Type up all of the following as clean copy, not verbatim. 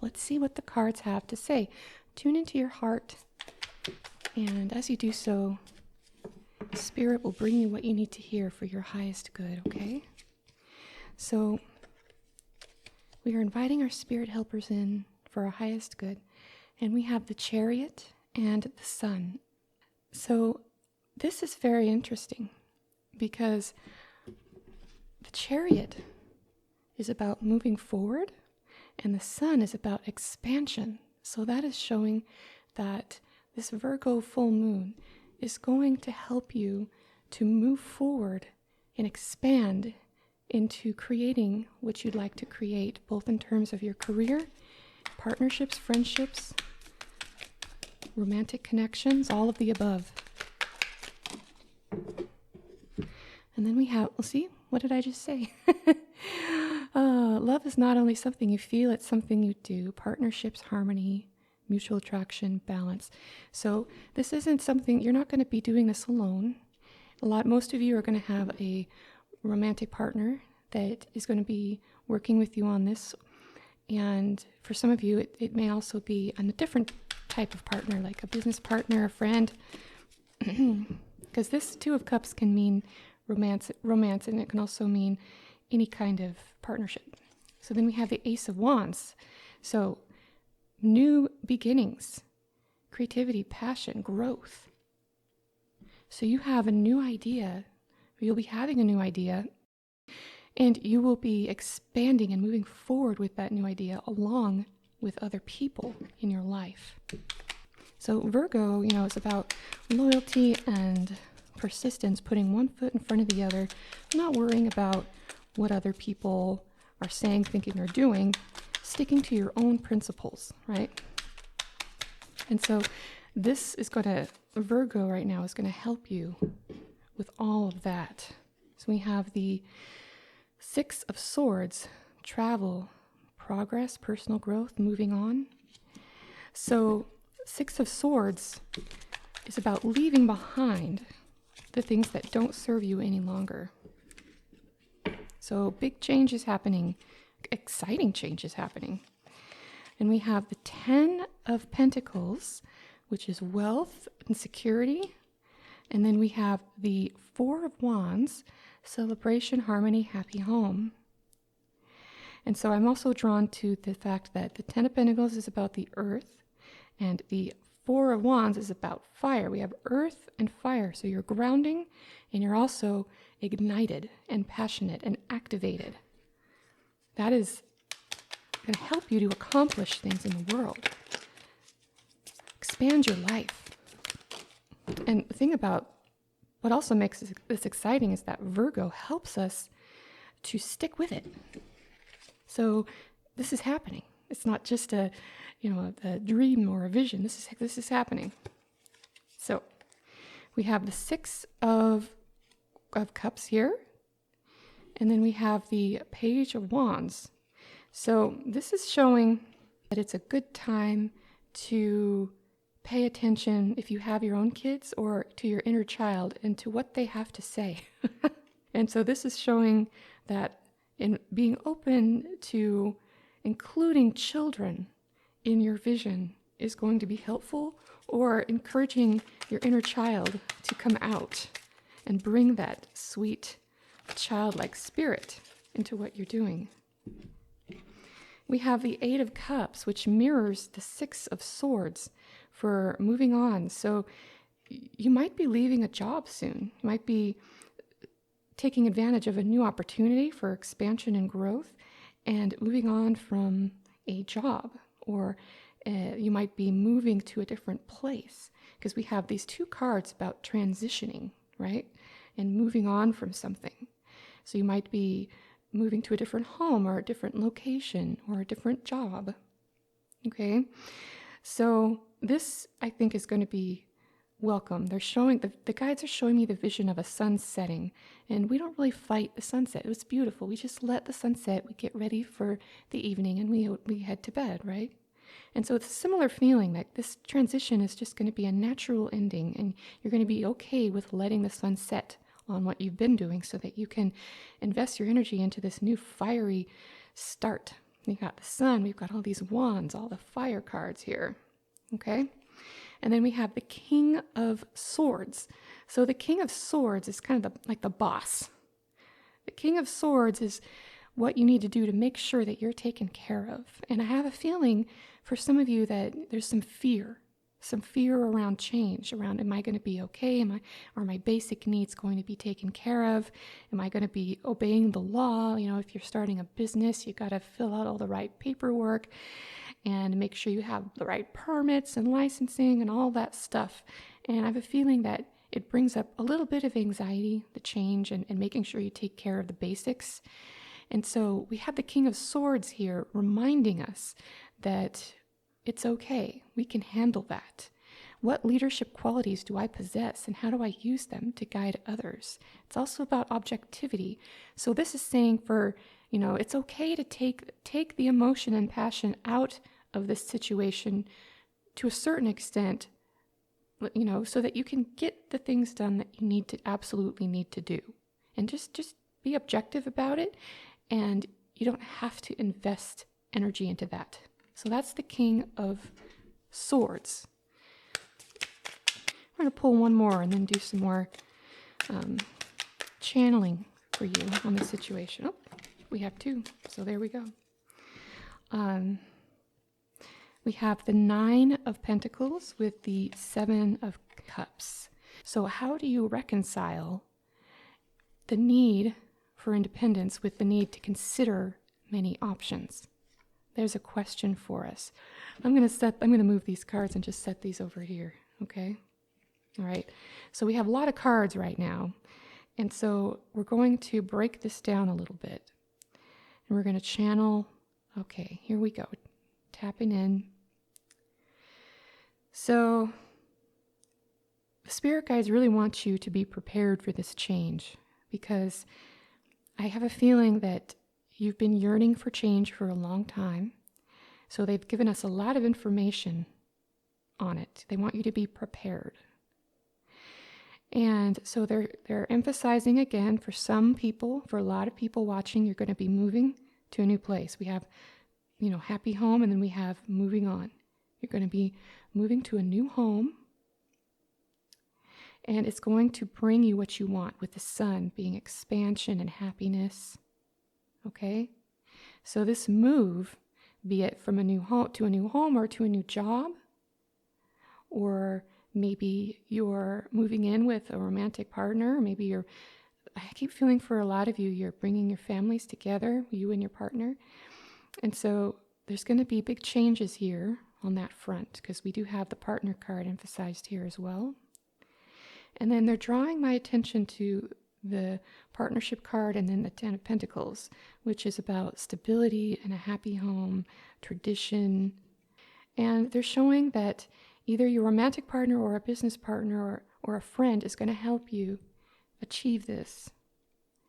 Let's see what the cards have to say. Tune into your heart, and as you do so, Spirit will bring you what you need to hear for your highest good, okay? So we are inviting our spirit helpers in for our highest good, and we have the Chariot and the Sun. So this is very interesting because the Chariot is about moving forward and the Sun is about expansion. So that is showing that this Virgo full moon is going to help you to move forward and expand into creating what you'd like to create, both in terms of your career, partnerships, friendships, romantic connections, all of the above. And then we have, well, see, what did I just say? Love is not only something you feel, it's something you do. Partnerships, harmony, mutual attraction, balance. So this isn't something, you're not going to be doing this alone. Most of you are going to have a romantic partner that is going to be working with you on this. And for some of you, it may also be a different type of partner, like a business partner, a friend. Because this Two of Cups can mean romance, and it can also mean any kind of partnership. So then we have the Ace of Wands. So new beginnings, creativity, passion, growth. So you have a new idea, you'll be having a new idea, and you will be expanding and moving forward with that new idea along with other people in your life. So Virgo, is about loyalty and persistence, putting one foot in front of the other, not worrying about what other people are saying, thinking, or doing, sticking to your own principles, right? And so this is Virgo right now is going to help you with all of that. So we have the Six of Swords, travel, progress, personal growth, moving on. So Six of Swords is about leaving behind the things that don't serve you any longer. So big change is happening, exciting change is happening. And we have the Ten of Pentacles, which is wealth and security. And then we have the Four of Wands, celebration, harmony, happy home. And so I'm also drawn to the fact that the Ten of Pentacles is about the earth, and the Four of Wands is about fire. We have earth and fire. So you're grounding, and you're also ignited and passionate and activated. That is going to help you to accomplish things in the world. Expand your life. And the thing about what also makes this exciting is that Virgo helps us to stick with it. So this is happening. It's not just a dream or a vision. This is happening. So we have the Six of Cups here, and then we have the Page of Wands. So this is showing that it's a good time to pay attention, if you have your own kids, or to your inner child and to what they have to say. And so this is showing that in being open to including children in your vision is going to be helpful, or encouraging your inner child to come out and bring that sweet childlike spirit into what you're doing. We have the Eight of Cups, which mirrors the Six of Swords for moving on. So you might be leaving a job soon. You might be taking advantage of a new opportunity for expansion and growth and moving on from a job, or you might be moving to a different place, because we have these two cards about transitioning, right? And moving on from something. So you might be moving to a different home or a different location or a different job. Okay? So this, I think, is going to be welcome. They're showing, the guides are showing me the vision of a sun setting, and we don't really fight the sunset. It was beautiful. We just let the sun set, we get ready for the evening, and we head to bed, right? And so it's a similar feeling that this transition is just going to be a natural ending, and you're going to be okay with letting the sun set on what you've been doing so that you can invest your energy into this new fiery start You got the Sun, we've got all these wands, all the fire cards here, okay? And then we have the King of Swords. So the King of Swords is kind of like the boss. The King of Swords is what you need to do to make sure that you're taken care of. And I have a feeling for some of you that there's some fear around change, around, am I going to be okay? Are my basic needs going to be taken care of? Am I going to be obeying the law? You know, if you're starting a business, you got to fill out all the right paperwork and make sure you have the right permits and licensing and all that stuff. And I have a feeling that it brings up a little bit of anxiety, the change, and making sure you take care of the basics. And so we have the King of Swords here reminding us that it's okay. We can handle that. What leadership qualities do I possess, and how do I use them to guide others? It's also about objectivity. So this is saying it's okay to take the emotion and passion out of this situation to a certain extent, so that you can get the things done that you absolutely need to do. And just be objective about it, and you don't have to invest energy into that. So that's the King of Swords. We're going to pull one more and then do some more channeling for you on the situation. Oh, we have two, so there we go. We have the Nine of Pentacles with the Seven of Cups. So how do you reconcile the need for independence with the need to consider many options? There's a question for us. I'm going to move these cards and just set these over here, okay? All right. So we have a lot of cards right now. And so we're going to break this down a little bit. And we're going to channel. Okay, here we go. Tapping in. So the spirit guides really want you to be prepared for this change, because I have a feeling that you've been yearning for change for a long time. So they've given us a lot of information on it. They want you to be prepared. And so they're emphasizing again, for some people, for a lot of people watching, you're going to be moving to a new place. We have, happy home, and then we have moving on. You're going to be moving to a new home, and it's going to bring you what you want, with the Sun being expansion and happiness. Okay? So this move, be it from a new home or to a new job, or maybe you're moving in with a romantic partner, maybe I keep feeling for a lot of you, you're bringing your families together, you and your partner. And so there's going to be big changes here on that front, because we do have the partner card emphasized here as well. And then they're drawing my attention to the partnership card and then the Ten of Pentacles, which is about stability and a happy home, tradition. And they're showing that either your romantic partner or a business partner or a friend is going to help you achieve this.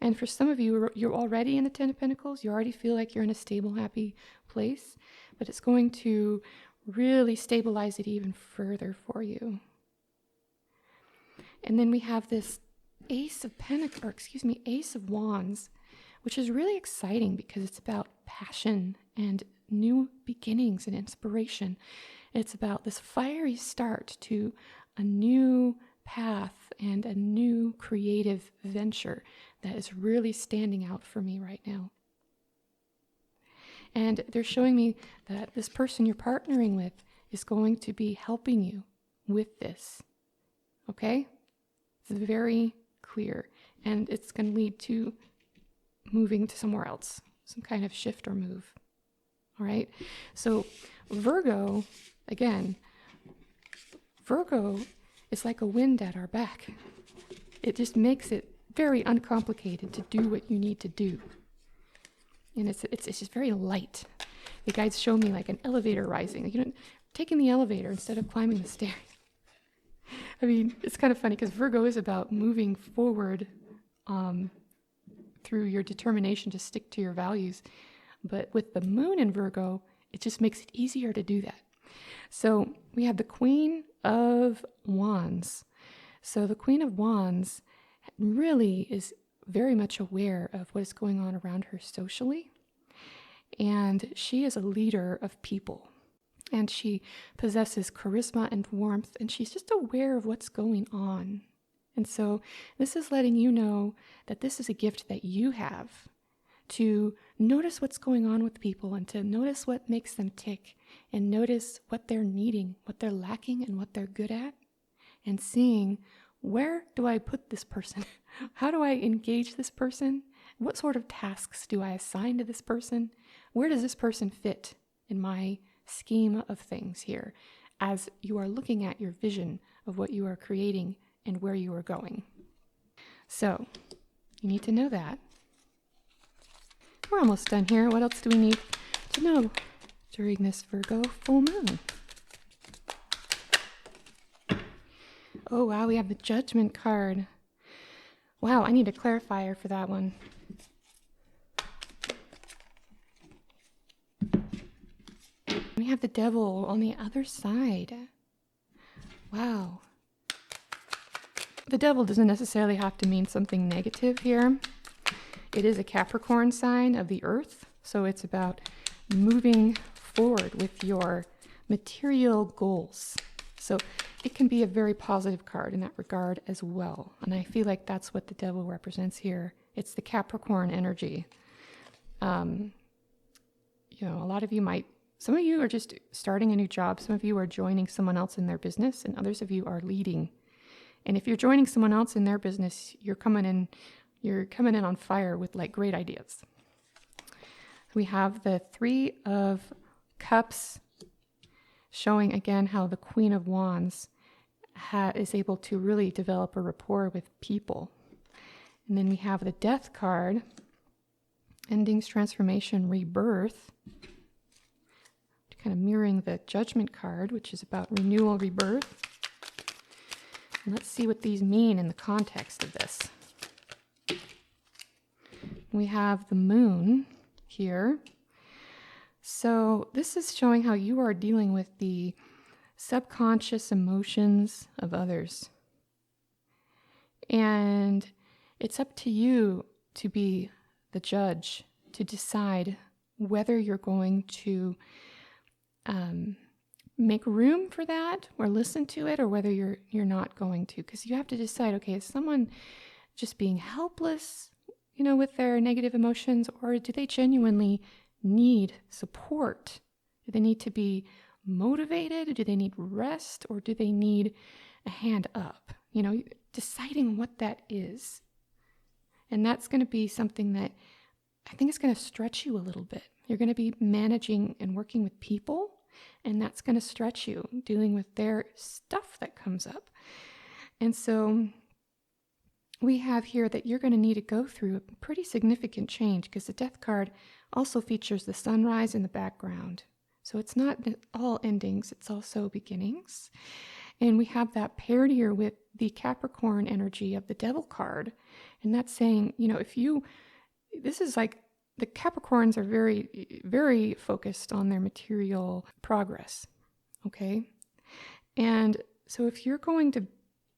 And for some of you, you're already in the Ten of Pentacles. You already feel like you're in a stable, happy place, but it's going to really stabilize it even further for you. And then we have this Ace of Wands, which is really exciting because it's about passion and new beginnings and inspiration. It's about this fiery start to a new path and a new creative venture that is really standing out for me right now. And they're showing me that this person you're partnering with is going to be helping you with this. Okay? It's very clear. And it's going to lead to moving to somewhere else, some kind of shift or move. All right? So Virgo, again, Virgo is like a wind at our back. It just makes it very uncomplicated to do what you need to do. And it's just very light. The guides show me like an elevator rising. Taking the elevator instead of climbing the stairs. I mean, it's kind of funny because Virgo is about moving forward through your determination to stick to your values. But with the moon in Virgo, it just makes it easier to do that. So we have the Queen of Wands. So the Queen of Wands really is very much aware of what is going on around her socially. And she is a leader of people. And she possesses charisma and warmth, and she's just aware of what's going on. And so this is letting you know that this is a gift that you have, to notice what's going on with people and to notice what makes them tick and notice what they're needing, what they're lacking, and what they're good at, and seeing, where do I put this person? How do I engage this person? What sort of tasks do I assign to this person? Where does this person fit in my scheme of things here as you are looking at your vision of what you are creating and where you are going? So you need to know that. We're almost done here. What else do we need to know during this Virgo full moon? Oh, wow, we have the Judgment card. Wow, I need a clarifier for that one. We have the Devil on the other side. Wow. The Devil doesn't necessarily have to mean something negative here. It is a Capricorn sign of the earth, so it's about moving forward with your material goals. So it can be a very positive card in that regard as well. And I feel like that's what the Devil represents here. It's the Capricorn energy. A lot of you some of you are just starting a new job. Some of you are joining someone else in their business, and others of you are leading. And if you're joining someone else in their business, you're coming in on fire with like great ideas. We have the Three of Cups, showing again how the Queen of Wands is able to really develop a rapport with people. And then we have the Death card, endings, transformation, rebirth, kind of mirroring the Judgment card, which is about renewal, rebirth. And let's see what these mean in the context of this. We have the Moon here. So this is showing how you are dealing with the subconscious emotions of others. And it's up to you to be the judge, to decide whether you're going to make room for that or listen to it, or whether you're not going to. Because you have to decide, okay, is someone just being helpless, with their negative emotions, or do they genuinely need support? Do they need to be motivated? Do they need rest? Or do they need a hand up? Deciding what that is. And that's going to be something that I think is going to stretch you a little bit. You're going to be managing and working with people, and that's going to stretch you, dealing with their stuff that comes up. And so we have here that you're going to need to go through a pretty significant change, because the Death card also features the sunrise in the background. So it's not all endings, it's also beginnings. And we have that paired here with the Capricorn energy of the Devil card. And that's saying, this is like, the Capricorns are very, very focused on their material progress, okay? And so if you're going to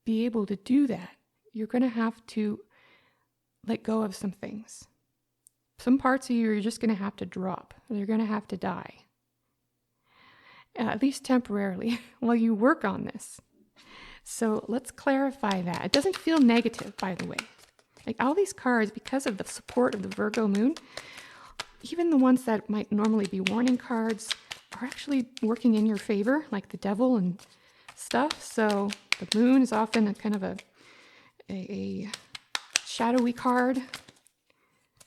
be able to do that, you're going to have to let go of some things. Some parts of you are just going to have to drop. They're going to have to die, at least temporarily, while you work on this. So let's clarify that. It doesn't feel negative, by the way. Like all these cards, because of the support of the Virgo moon, even the ones that might normally be warning cards are actually working in your favor, like the Devil and stuff. So the moon is often a kind of a shadowy card.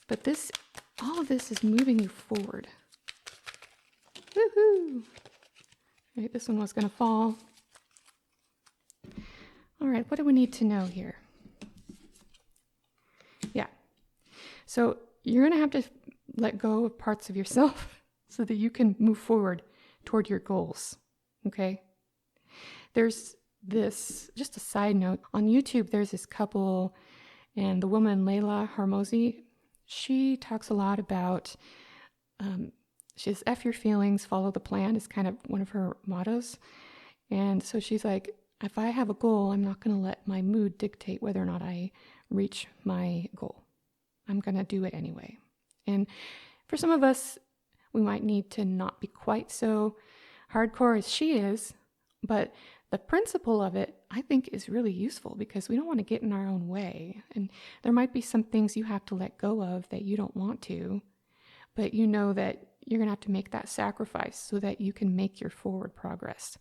But all of this is moving you forward. Woohoo! Right, this one was going to fall. All right, what do we need to know here? Yeah. So you're going to have to let go of parts of yourself so that you can move forward toward your goals, okay? There's this, just a side note, on YouTube there's this couple, and the woman Layla Harmozy, she talks a lot about, she says, F your feelings, follow the plan is kind of one of her mottos. And so she's like, if I have a goal, I'm not going to let my mood dictate whether or not I reach my goal. I'm going to do it anyway. And for some of us, We might need to not be quite so hardcore as she is, but the principle of it, I think, is really useful because we don't want to get in our own way. And there might be some things you have to let go of that you don't want to, but you know that you're going to have to make that sacrifice so that you can make your forward progress.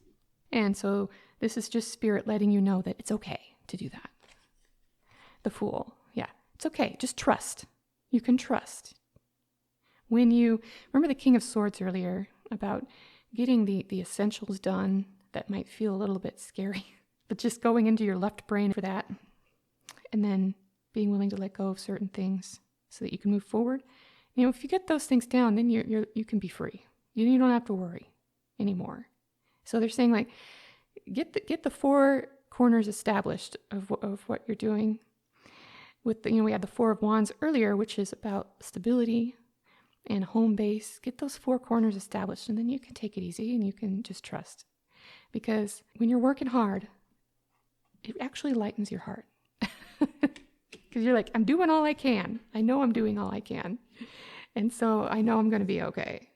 And so this is just Spirit letting you know that it's okay to do that. The Fool. Yeah, it's okay. Just trust. You can trust. When you remember the King of Swords earlier about getting the essentials done that might feel a little bit scary, but just going into your left brain for that, and then being willing to let go of certain things so that you can move forward. You know, if you get those things down, then you can be free. You don't have to worry anymore. So they're saying, like, get the four corners established of what you're doing. With we had the Four of Wands earlier, which is about stability and home base. Get those four corners established, and then you can take it easy and you can just trust. Because when you're working hard, it actually lightens your heart. Because you're like, I'm doing all I can. I know I'm doing all I can. And so I know I'm going to be okay.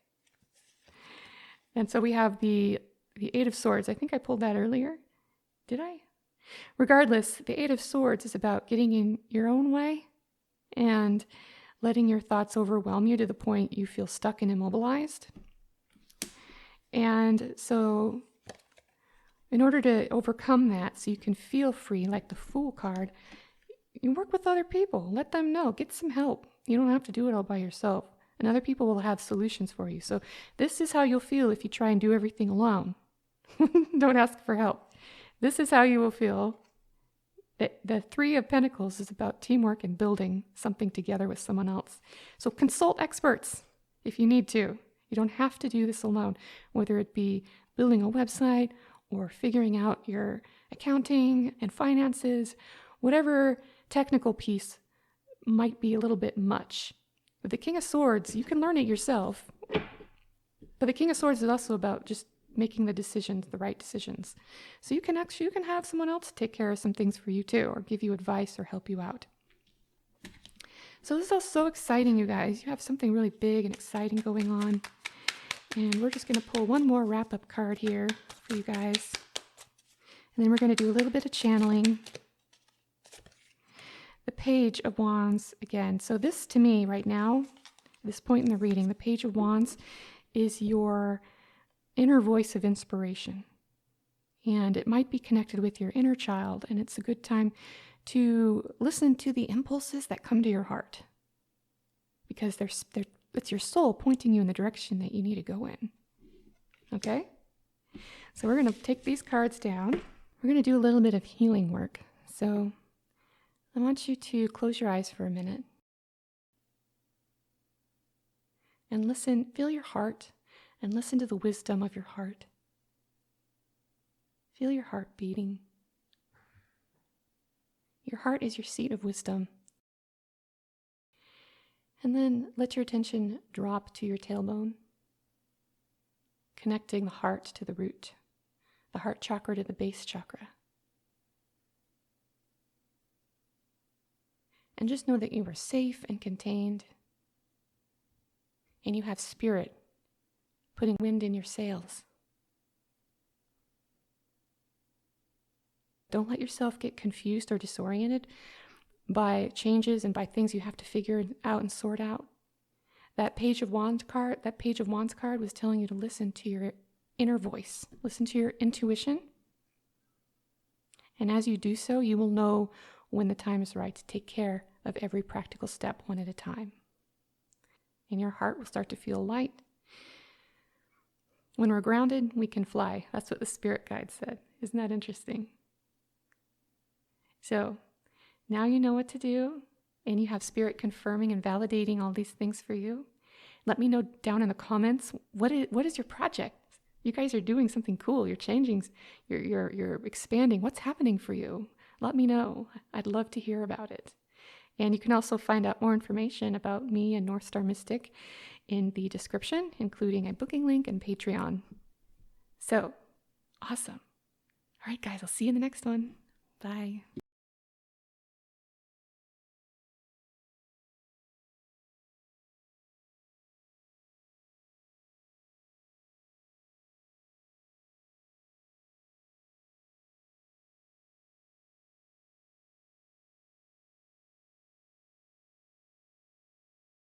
And so we have the Eight of Swords. I think I pulled that earlier. Did I? Regardless, the Eight of Swords is about getting in your own way and letting your thoughts overwhelm you to the point you feel stuck and immobilized. And so in order to overcome that, so you can feel free, like the Fool card, you work with other people. Let them know. Get some help. You don't have to do it all by yourself. And other people will have solutions for you. So this is how you'll feel if you try and do everything alone. Don't ask for help. This is how you will feel. The Three of Pentacles is about teamwork and building something together with someone else. So consult experts if you need to. You don't have to do this alone, whether it be building a website or figuring out your accounting and finances, whatever technical piece might be a little bit much. With the King of Swords, you can learn it yourself. But the King of Swords is also about just making the decisions, the right decisions. So you can have someone else take care of some things for you too, or give you advice or help you out. So this is all so exciting, you guys. You have something really big and exciting going on. And we're just going to pull one more wrap-up card here for you guys. And then we're going to do a little bit of channeling. The Page of Wands again. So this, to me, right now, at this point in the reading, the Page of Wands is your inner voice of inspiration. And it might be connected with your inner child, and it's a good time to listen to the impulses that come to your heart. Because it's your soul pointing you in the direction that you need to go in. Okay? So we're going to take these cards down. We're going to do a little bit of healing work. So I want you to close your eyes for a minute and listen, feel your heart and listen to the wisdom of your heart. Feel your heart beating. Your heart is your seat of wisdom. And then let your attention drop to your tailbone, connecting the heart to the root, the heart chakra to the base chakra. And just know that you are safe and contained, and you have Spirit putting wind in your sails. Don't let yourself get confused or disoriented by changes and by things you have to figure out and sort out. That Page of Wands card was telling you to listen to your inner voice, listen to your intuition. And as you do so, you will know when the time is right to take care of every practical step one at a time. And your heart will start to feel light. When we're grounded, we can fly. That's what the Spirit guide said. Isn't that interesting? So now you know what to do, and you have Spirit confirming and validating all these things for you. Let me know down in the comments, what is your project? You guys are doing something cool. You're changing, you're expanding. What's happening for you? Let me know. I'd love to hear about it. And you can also find out more information about me and North Star Mystic in the description, including a booking link and Patreon. So, awesome. All right, guys, I'll see you in the next one. Bye.